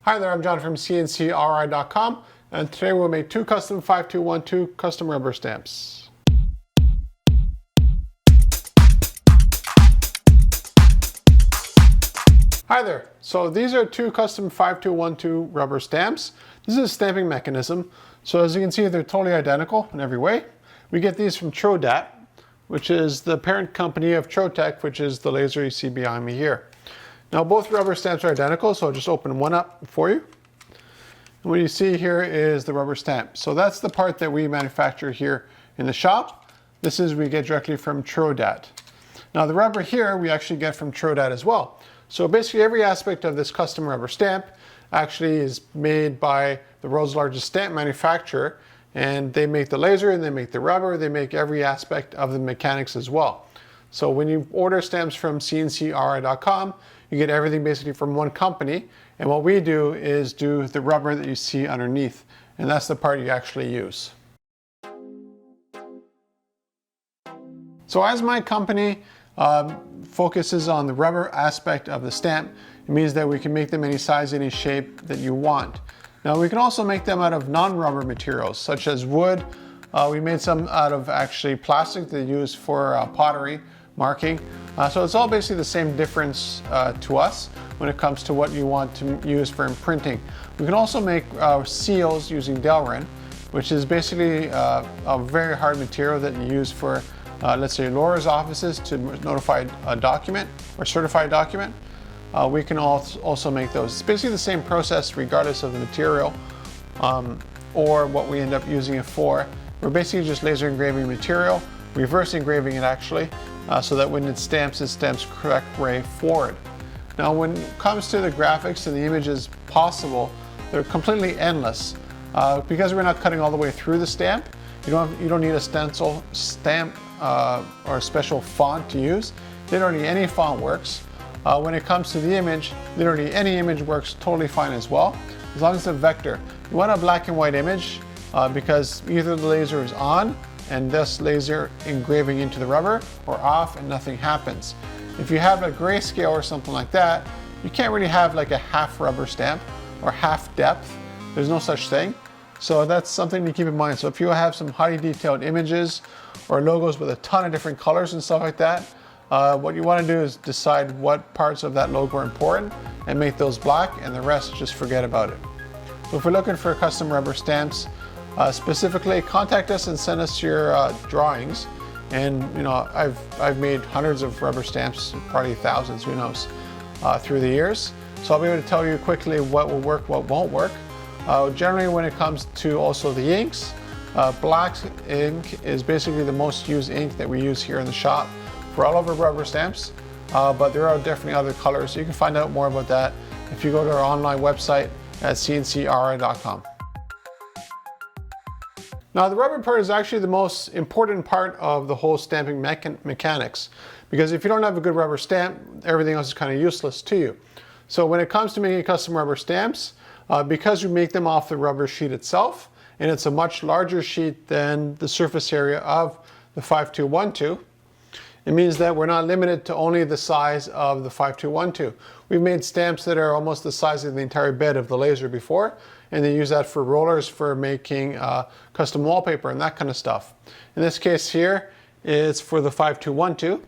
Hi there, I'm John from CNCKing.com, and today we'll make two custom 5212 custom rubber stamps. Hi there, so these are two custom 5212 rubber stamps. This is a stamping mechanism, so as you can see they're totally identical in every way. We get these from Trodat, which is the parent company of Trotec, which is the laser you see behind me here. Now both rubber stamps are identical, so I'll just open one up for you. And what you see here is the rubber stamp. So that's the part that we manufacture here in the shop. This is we get directly from Trodat. Now the rubber here we actually get from Trodat as well. So basically every aspect of this custom rubber stamp actually is made by the world's largest stamp manufacturer, and they make the laser and they make the rubber, they make every aspect of the mechanics as well. So when you order stamps from CNCKing.com, you get everything basically from one company, and what we do is do the rubber that you see underneath, and that's the part you actually use. So as my company focuses on the rubber aspect of the stamp, it means that we can make them any size, any shape that you want. Now we can also make them out of non-rubber materials such as wood. We made some out of actually plastic that you use for pottery marking. So it's all basically the same difference to us when it comes to what you want to use for imprinting. We can also make seals using Delrin, which is basically a very hard material that you use for, let's say, lawyers' offices to notify a document or certify a document. We can also make those. It's basically the same process regardless of the material or what we end up using it for. We're basically just laser engraving material, reverse engraving it actually, so that when it stamps correct way forward. Now when it comes to the graphics and the images possible, they're completely endless. Because we're not cutting all the way through the stamp, you don't need a stencil stamp or a special font to use. Literally any font works. When it comes to the image, literally any image works totally fine as well, as long as it's a vector. You want a black and white image because either the laser is on and thus laser engraving into the rubber, or off and nothing happens. If you have a grayscale or something like that, you can't really have like a half rubber stamp or half depth. There's no such thing. So that's something to keep in mind. So if you have some highly detailed images or logos with a ton of different colors and stuff like that, what you want to do is decide what parts of that logo are important and make those black, and the rest just forget about it. So if we're looking for custom rubber stamps, specifically contact us and send us your drawings. And you know, I've made hundreds of rubber stamps, probably thousands, who knows, through the years. So I'll be able to tell you quickly what will work, what won't work. Generally when it comes to also the inks, black ink is basically the most used ink that we use here in the shop for all of our rubber stamps, but there are definitely other colors. You can find out more about that if you go to our online website at CNCKing.com. Now the rubber part is actually the most important part of the whole stamping mechanics, because if you don't have a good rubber stamp, everything else is kind of useless to you. So when it comes to making custom rubber stamps, because we make them off the rubber sheet itself, and it's a much larger sheet than the surface area of the 5212, it means that we're not limited to only the size of the 5212. We've made stamps that are almost the size of the entire bed of the laser before, and they use that for rollers for making custom wallpaper and that kind of stuff. In this case here, it's for the 5212.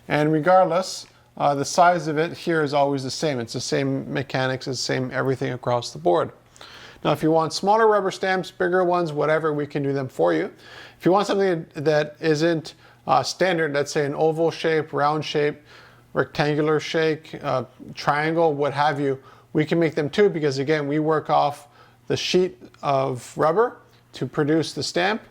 And regardless, the size of it here is always the same. It's the same mechanics, it's the same everything across the board. Now if you want smaller rubber stamps, bigger ones, whatever, we can do them for you. If you want something that isn't standard, let's say an oval shape, round shape, rectangular shape, triangle, what have you, we can make them too, because again, we work off the sheet of rubber to produce the stamp,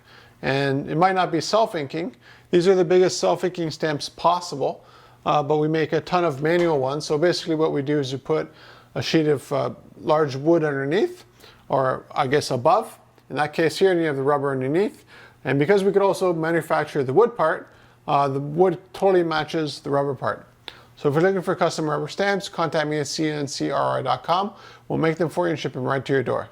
and it might not be self-inking. These are the biggest self-inking stamps possible, but we make a ton of manual ones. So basically what we do is we put a sheet of large wood underneath, or I guess above. In that case here, you have the rubber underneath. And because we could also manufacture the wood part, the wood totally matches the rubber part. So if you're looking for custom rubber stamps, contact me at CNCKing.com. We'll make them for you and ship them right to your door.